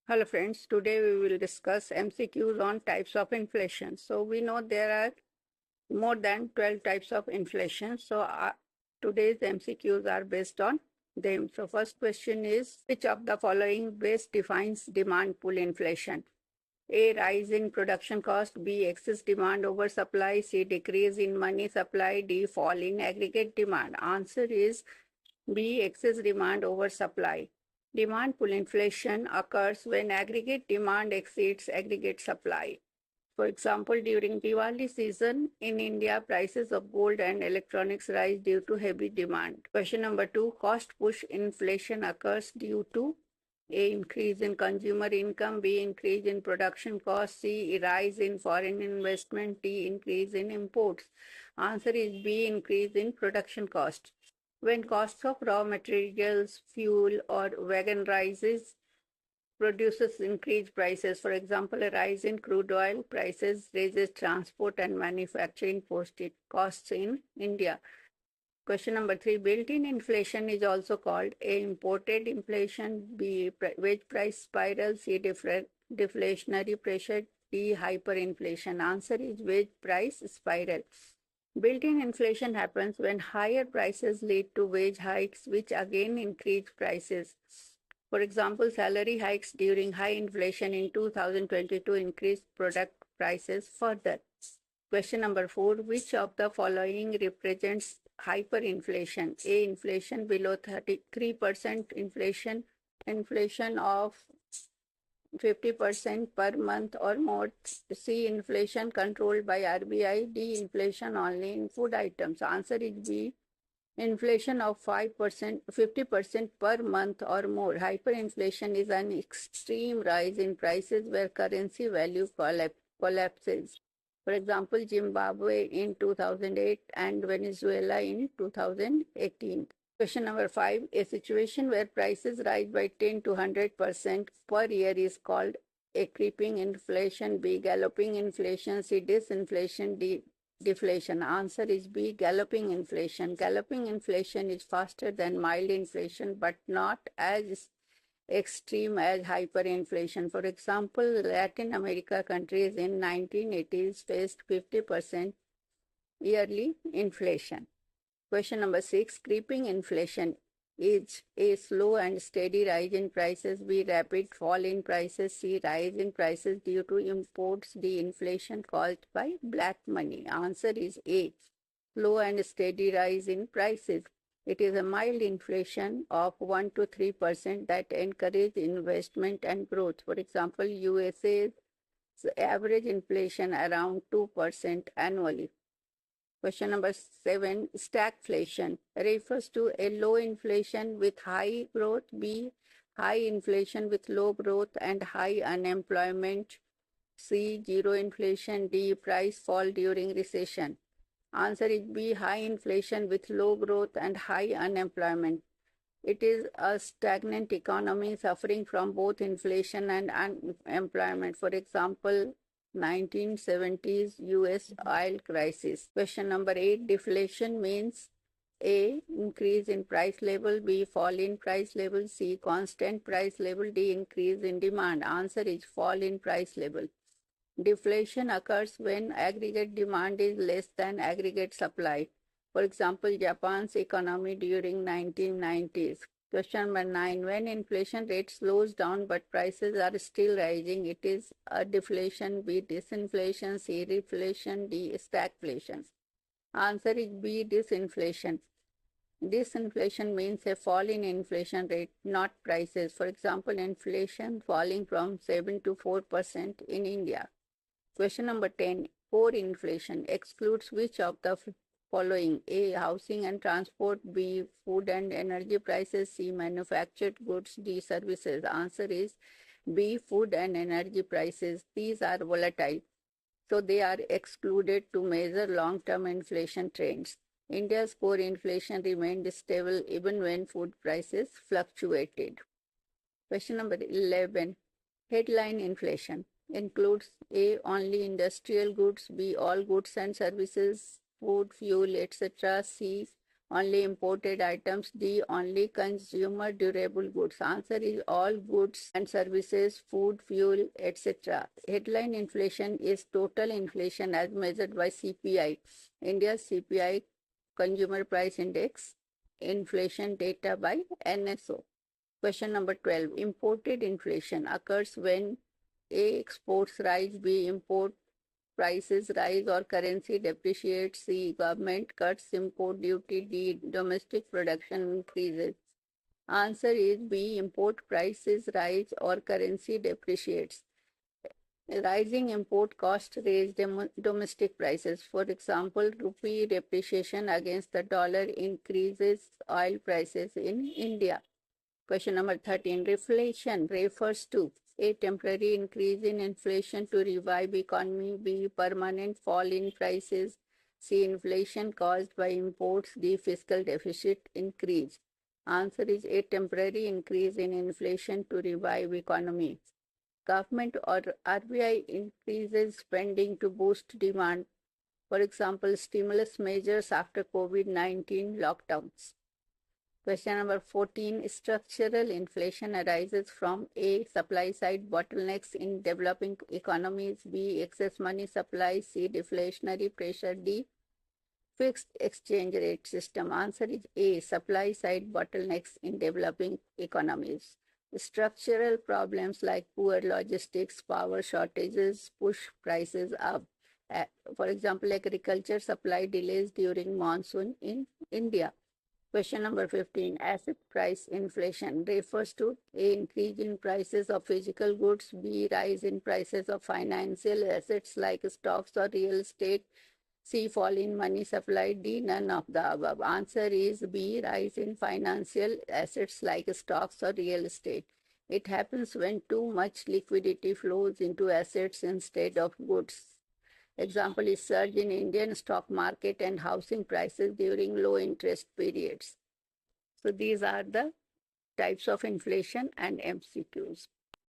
Hello friends, today we will discuss MCQs on types of inflation. So we know there are more than 12 types of inflation. So today's MCQs are based on them. So first question is, which of the following best defines demand pull inflation? A, rise in production cost. B, excess demand over supply. C, decrease in money supply. D, fall in aggregate demand. Answer is B, excess demand over supply. Demand pull inflation occurs when aggregate demand exceeds aggregate supply. For example, during Diwali season in India, prices of gold and electronics rise due to heavy demand. Question number 2, cost push inflation occurs due to A, increase in consumer income. B, increase in production costs. C, rise in foreign investment. D, increase in imports. Answer is B, increase in production cost. When costs of raw materials, fuel, or wagon rises, produces increased prices. For example, a rise in crude oil prices raises transport and manufacturing costs in India. Question number 3, built-in inflation is also called A, imported inflation. B, wage price spiral. C, deflationary pressure. D, hyperinflation. Answer is wage price spiral. Built-in inflation happens when higher prices lead to wage hikes, which again increase prices. For example, salary hikes during high inflation in 2022 increased product prices further. Question number 4, which of the following represents hyperinflation? A, inflation below 33%, inflation of 50% per month or more. C, inflation controlled by RBI. D, inflation only in food items. Answer is B, inflation of 5%, 50% per month or more. Hyperinflation is an extreme rise in prices where currency value collapses. For example, Zimbabwe in 2008 and Venezuela in 2018. Question number 5, a situation where prices rise by 10 to 100% per year is called A, creeping inflation. B, galloping inflation. C, disinflation. D, deflation. Answer is B, galloping inflation. Galloping inflation is faster than mild inflation but not as extreme as hyperinflation. For example, Latin America countries in 1980s faced 50% yearly inflation. Question number 6, creeping inflation is A, slow and steady rise in prices. B, rapid fall in prices. C, rise in prices due to imports. D, inflation caused by black money. Answer is A, slow and steady rise in prices. It is a mild inflation of 1 to 3% that encourages investment and growth. For example, USA's average inflation around 2% annually. Question number 7, stagflation refers to a low inflation with high growth. B, high inflation with low growth and high unemployment. C, zero inflation. D, price fall during recession. Answer is B, high inflation with low growth and high unemployment. It is a stagnant economy suffering from both inflation and unemployment. For example, 1970s US oil crisis. Question number 8, deflation means A, increase in price level. B, fall in price level. C, constant price level. D, increase in demand. Answer is fall in price level. Deflation occurs when aggregate demand is less than aggregate supply. For example, Japan's economy during 1990s. Question number 9, when inflation rate slows down but prices are still rising, it is a deflation. B, disinflation. C, reflation. D, stagflation. Answer is B, disinflation. Disinflation means a fall in inflation rate, not prices. For example, inflation falling from 7 to 4% in India. Question number 10, core inflation excludes which of the following? A, housing and transport. B, food and energy prices. C, manufactured goods. D, services. Answer is B, food and energy prices. These are volatile, so they are excluded to measure long-term inflation trends. India's core inflation remained stable even when food prices fluctuated. Question number 11, headline inflation includes A, only industrial goods. B, all goods and services, food, fuel, etc. C, only imported items. D, only consumer durable goods. Answer is all goods and services, food, fuel, etc. Headline inflation is total inflation as measured by CPI. India's CPI, Consumer Price Index, inflation data by NSO. Question number 12. Imported inflation occurs when A, exports rise, B, import prices rise or currency depreciates, C, government cuts import duty, D, domestic production increases. Answer is B, import prices rise or currency depreciates. Rising import costs raise domestic prices. For example, rupee depreciation against the dollar increases oil prices in India. Question number 13. Reflation refers to A, temporary increase in inflation to revive economy, B, permanent fall in prices, C, inflation caused by imports, D, fiscal deficit increase. Answer is A, temporary increase in inflation to revive economy. Government or RBI increases spending to boost demand. For example, stimulus measures after COVID-19 lockdowns. Question number 14. Structural inflation arises from A, supply side bottlenecks in developing economies, B, excess money supply, C, deflationary pressure, D, fixed exchange rate system. Answer is A, supply side bottlenecks in developing economies. Structural problems like poor logistics, power shortages push prices up. For example, agriculture supply delays during monsoon in India. Question number 15. Asset price inflation refers to A, increase in prices of physical goods, B, rise in prices of financial assets like stocks or real estate, C, fall in money supply, D, none of the above. Answer is B, rise in financial assets like stocks or real estate. It happens when too much liquidity flows into assets instead of goods. Example is surge in Indian stock market and housing prices during low interest periods. So these are the types of inflation and MCQs.